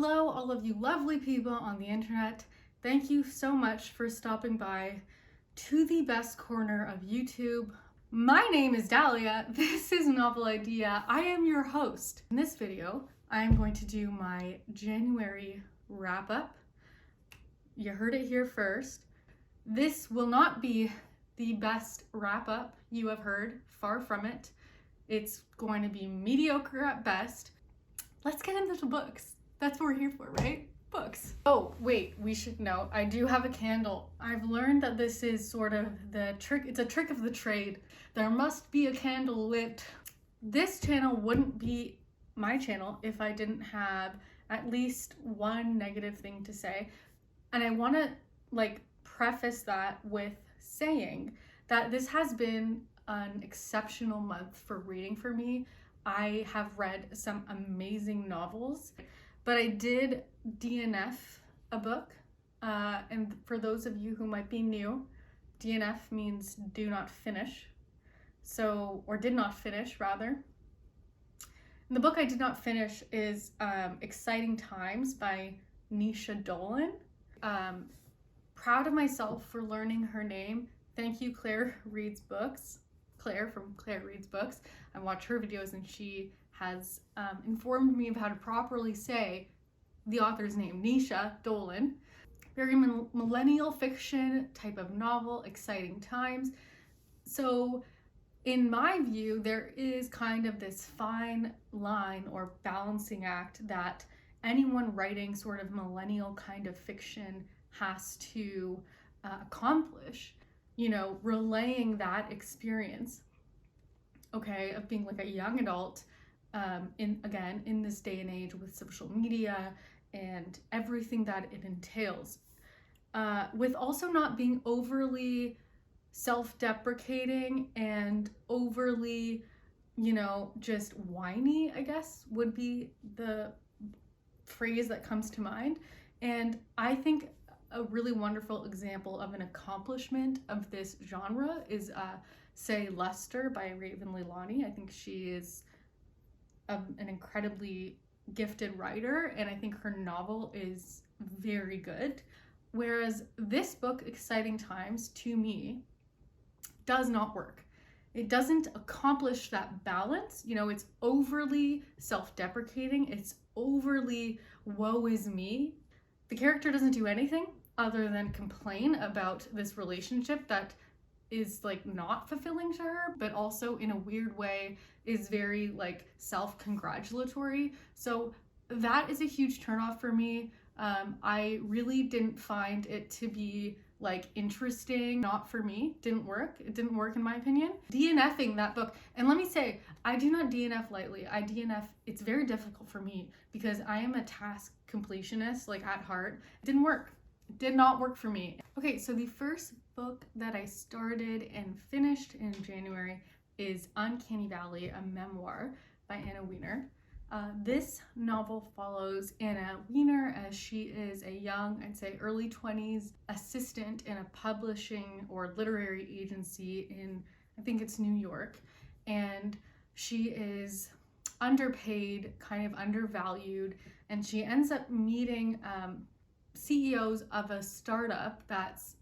Hello, all of you lovely people on the internet. Thank you so much for stopping by to the best corner of YouTube. My name is Dahlia. This is Novel Idea. I am your host. In this video, I am going to do my January wrap-up. You heard it here first. This will not be the best wrap-up you have heard, far from it. It's going to be mediocre at best. Let's get into the books. That's what we're here for, right? Books. Oh, wait, we should know, I do have a candle. I've learned that this is sort of the trick, it's a trick of the trade. There must be a candle lit. This channel wouldn't be my channel if I didn't have at least one negative thing to say. And I want to preface that with saying that this has been an exceptional month for reading for me. I have read some amazing novels, but I did DNF a book. And for those of you who might be new, DNF means do not finish. Or did not finish rather. And the book I did not finish is Exciting Times by Nisha Dolan. Proud of myself for learning her name. Thank you, Claire Reads Books. Claire from Claire Reads Books. I watch her videos and she has informed me of how to properly say the author's name, Nisha Dolan. Very millennial fiction type of novel, Exciting Times. So in my view, there is kind of this fine line or balancing act that anyone writing sort of millennial kind of fiction has to accomplish, relaying that experience, okay, of being like a young adult in this day and age with social media and everything that it entails, with also not being overly self-deprecating and overly, just whiny, I guess would be the phrase that comes to mind. And I think a really wonderful example of an accomplishment of this genre is Say Lester by Raven Leilani. I think she is an incredibly gifted writer, and I think her novel is very good. Whereas this book, Exciting Times, to me, does not work. It doesn't accomplish that balance. It's overly self-deprecating. It's overly woe is me. The character doesn't do anything other than complain about this relationship that is not fulfilling to her, but also in a weird way is very self-congratulatory. So that is a huge turnoff for me. I really didn't find it to be interesting. Not for me. Didn't work. It didn't work in my opinion. DNFing that book. And let me say, I do not DNF lightly. I DNF, it's very difficult for me because I am a task completionist, at heart. It didn't work. It did not work for me. Okay, so the first book that I started and finished in January is Uncanny Valley, a memoir by Anna Wiener. This novel follows Anna Wiener as she is a young, I'd say early 20s, assistant in a publishing or literary agency in, I think it's New York. And she is underpaid, kind of undervalued, and she ends up meeting CEOs of a startup that's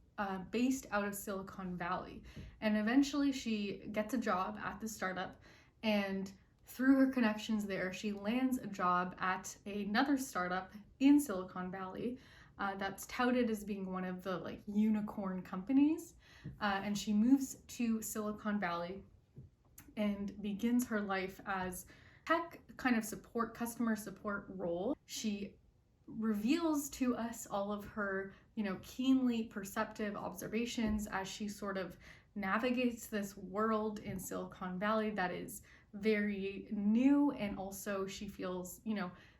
based out of Silicon Valley. And eventually she gets a job at the startup, and through her connections there, she lands a job at another startup in Silicon Valley that's touted as being one of the unicorn companies. And she moves to Silicon Valley and begins her life as tech kind of support, customer support role. She reveals to us all of her, keenly perceptive observations as she sort of navigates this world in Silicon Valley that is very new, and also she feels,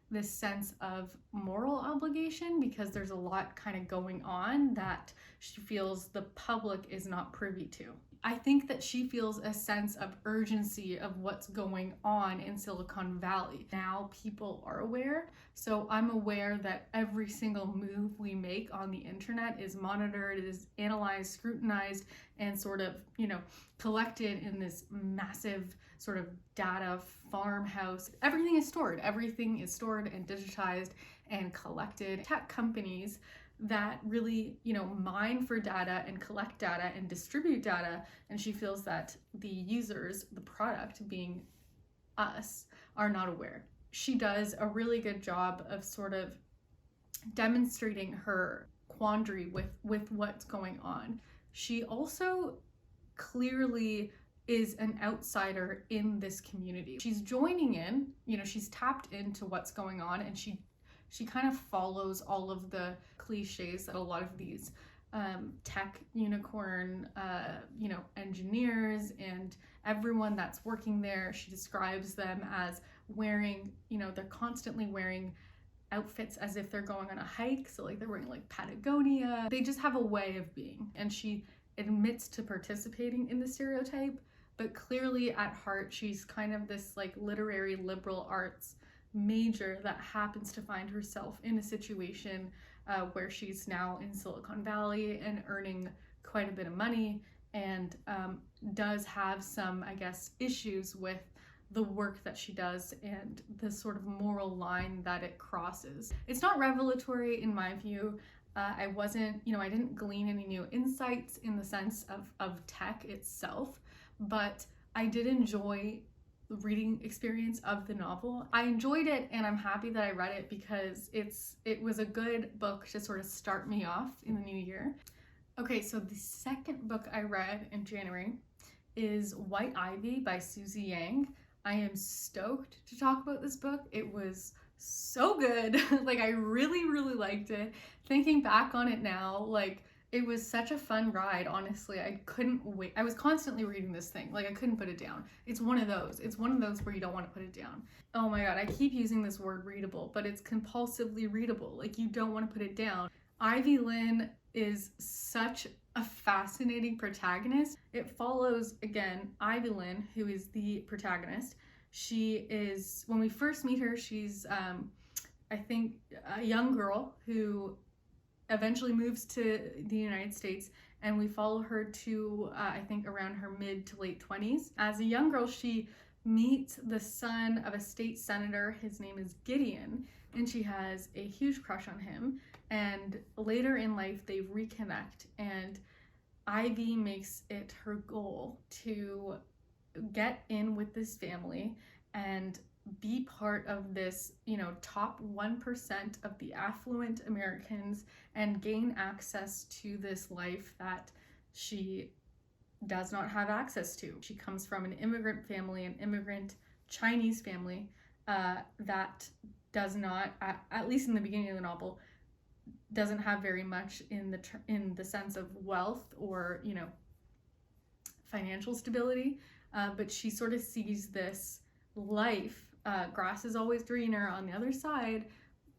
this sense of moral obligation because there's a lot kind of going on that she feels the public is not privy to. I think that she feels a sense of urgency of what's going on in Silicon Valley. Now people are aware, so I'm aware that every single move we make on the internet is monitored, is analyzed, scrutinized, and sort of, collected in this massive sort of data farmhouse. Everything is stored and digitized and collected. Tech companies that really, mine for data and collect data and distribute data, and she feels that the users, the product being us, are not aware. She does a really good job of sort of demonstrating her quandary with what's going on. She also clearly is an outsider in this community. She's joining in, she's tapped into what's going on, and she kind of follows all of the cliches that a lot of these tech unicorn, engineers and everyone that's working there, she describes them as wearing, they're constantly wearing outfits as if they're going on a hike. So like they're wearing like Patagonia. They just have a way of being. And she admits to participating in the stereotype, but clearly at heart, she's kind of this like literary liberal arts major that happens to find herself in a situation where she's now in Silicon Valley and earning quite a bit of money, and does have some, I guess, issues with the work that she does and the sort of moral line that it crosses. It's not revelatory in my view. I didn't glean any new insights in the sense of tech itself, but I did enjoy the reading experience of the novel. I enjoyed it, and I'm happy that I read it because it was a good book to sort of start me off in the new year. Okay, so the second book I read in January is White Ivy by Susie Yang. I am stoked to talk about this book. It was so good. Like, I really, really liked it. Thinking back on it now, like, it was such a fun ride, honestly. I couldn't wait. I was constantly reading this thing. Like, I couldn't put it down. It's one of those. It's one of those where you don't want to put it down. Oh my god, I keep using this word readable, but it's compulsively readable. Like, you don't want to put it down. Ivy Lynn is such a fascinating protagonist. It follows, again, Ivy Lynn, who is the protagonist. She is, when we first meet her, she's, I think, a young girl who eventually moves to the United States, and we follow her to, I think, around her mid to late 20s. As a young girl, she meets the son of a state senator. His name is Gideon, and she has a huge crush on him. And later in life, they reconnect, and Ivy makes it her goal to get in with this family and be part of this, top 1% of the affluent Americans and gain access to this life that she does not have access to. She comes from an immigrant family, an immigrant Chinese family that does not, at least in the beginning of the novel, doesn't have very much in the sense of wealth or, financial stability, but she sort of sees this life, grass is always greener on the other side,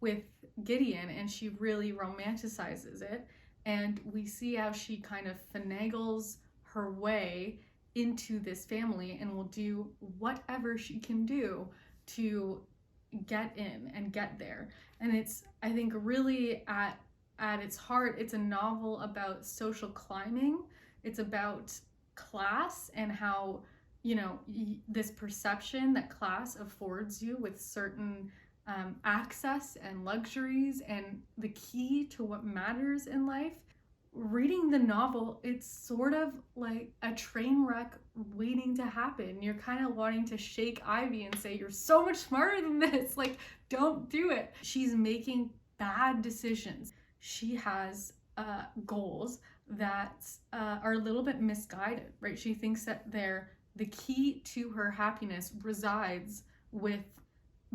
with Gideon, and she really romanticizes it. And we see how she kind of finagles her way into this family and will do whatever she can do to get in and get there. And it's, I think, really at its heart, it's a novel about social climbing. It's about class and how, this perception that class affords you with certain access and luxuries and the key to what matters in life. Reading the novel, it's sort of like a train wreck waiting to happen. You're kind of wanting to shake Ivy and say, you're so much smarter than this, like, don't do it. She's making bad decisions. She has goals that are a little bit misguided, right? She thinks that the key to her happiness resides with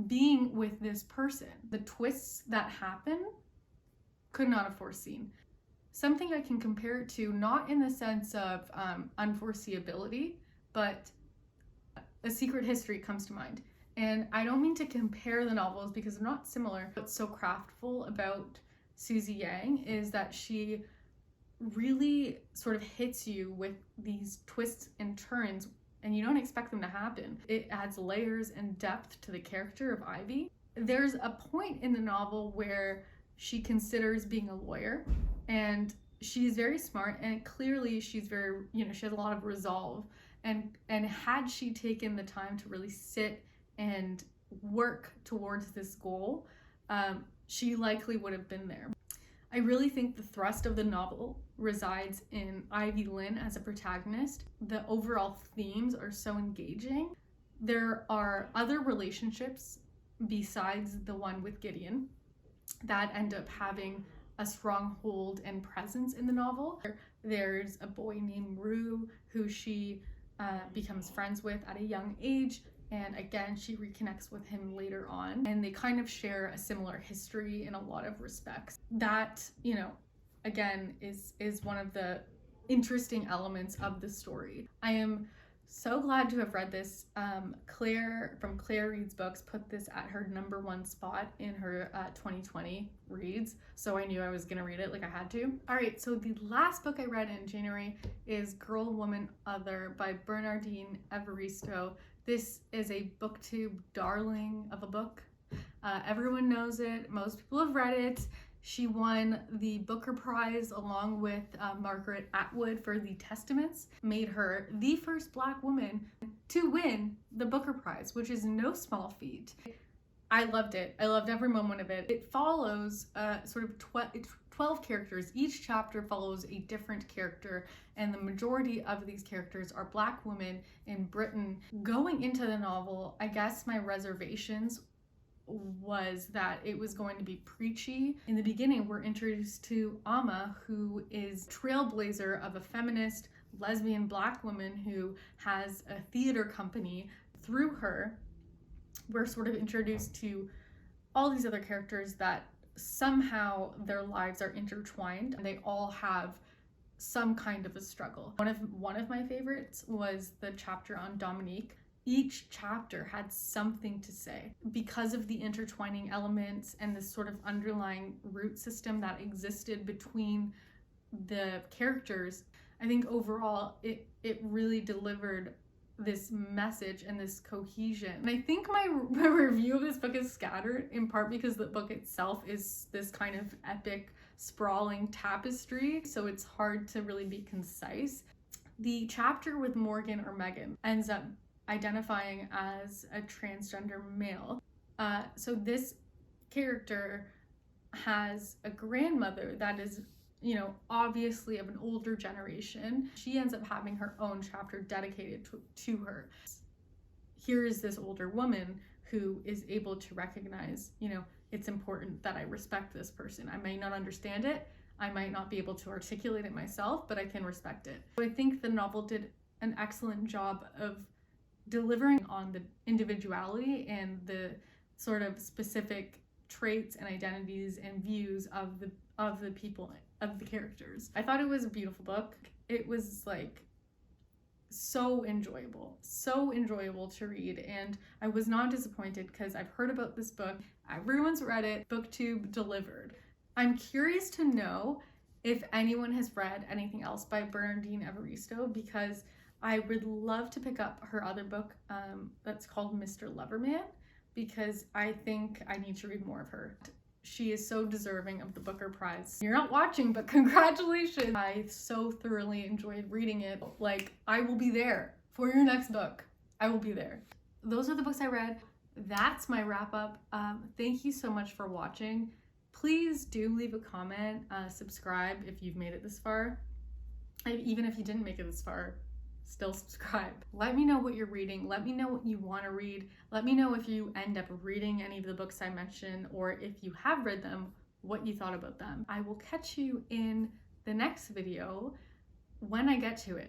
being with this person. The twists that happen, could not have foreseen. Something I can compare it to, not in the sense of unforeseeability, but A Secret History comes to mind. And I don't mean to compare the novels because they're not similar. What's so craftful about Susie Yang is that she really sort of hits you with these twists and turns, and you don't expect them to happen. It adds layers and depth to the character of Ivy. There's a point in the novel where she considers being a lawyer, and she's very smart, and clearly she's very, she has a lot of resolve. And had she taken the time to really sit and work towards this goal, she likely would have been there. I really think the thrust of the novel resides in Ivy Lynn as a protagonist. The overall themes are so engaging. There are other relationships besides the one with Gideon that end up having a strong hold and presence in the novel. There's a boy named Rue who she becomes friends with at a young age, and again she reconnects with him later on, and they kind of share a similar history in a lot of respects. That, again, is one of the interesting elements of the story. I am so glad to have read this. Claire from Claire Reads Books put this at her #1 spot in her 2020 reads, so I knew I was gonna read it, like I had to. All right, so the last book I read in January is Girl, Woman, Other by Bernardine Evaristo. This is a booktube darling of a book. Everyone knows it, most people have read it. She won the Booker Prize along with Margaret Atwood for The Testaments, made her the first Black woman to win the Booker Prize, which is no small feat. I loved it. I loved every moment of it. It follows sort of 12 characters. Each chapter follows a different character, and the majority of these characters are Black women in Britain. Going into the novel, I guess my reservations was that it was going to be preachy. In the beginning, we're introduced to Amma, who is trailblazer of a feminist lesbian Black woman who has a theater company. Through her, we're sort of introduced to all these other characters that somehow their lives are intertwined, and they all have some kind of a struggle. One of my favorites was the chapter on Dominique. Each chapter had something to say because of the intertwining elements and this sort of underlying root system that existed between the characters. I think overall it really delivered this message and this cohesion. And I think my review of this book is scattered, in part because the book itself is this kind of epic, sprawling tapestry, so it's hard to really be concise. The chapter with Morgan or Megan ends up identifying as a transgender male. So this character has a grandmother that is, obviously of an older generation. She ends up having her own chapter dedicated to her. Here is this older woman who is able to recognize, it's important that I respect this person. I may not understand it, I might not be able to articulate it myself, but I can respect it. So I think the novel did an excellent job of delivering on the individuality and the sort of specific traits and identities and views of the people, of the characters. I thought it was a beautiful book. It was like so enjoyable to read, and I was not disappointed because I've heard about this book, everyone's read it, BookTube delivered. I'm curious to know if anyone has read anything else by Bernardine Evaristo, because I would love to pick up her other book that's called Mr. Loverman, because I think I need to read more of her. She is so deserving of the Booker Prize. You're not watching, but congratulations. I so thoroughly enjoyed reading it. Like, I will be there for your next book. I will be there. Those are the books I read. That's my wrap up. Thank you so much for watching. Please do leave a comment, subscribe if you've made it this far. Even if you didn't make it this far, still subscribe. Let me know what you're reading. Let me know what you want to read. Let me know if you end up reading any of the books I mentioned, or if you have read them, what you thought about them. I will catch you in the next video when I get to it.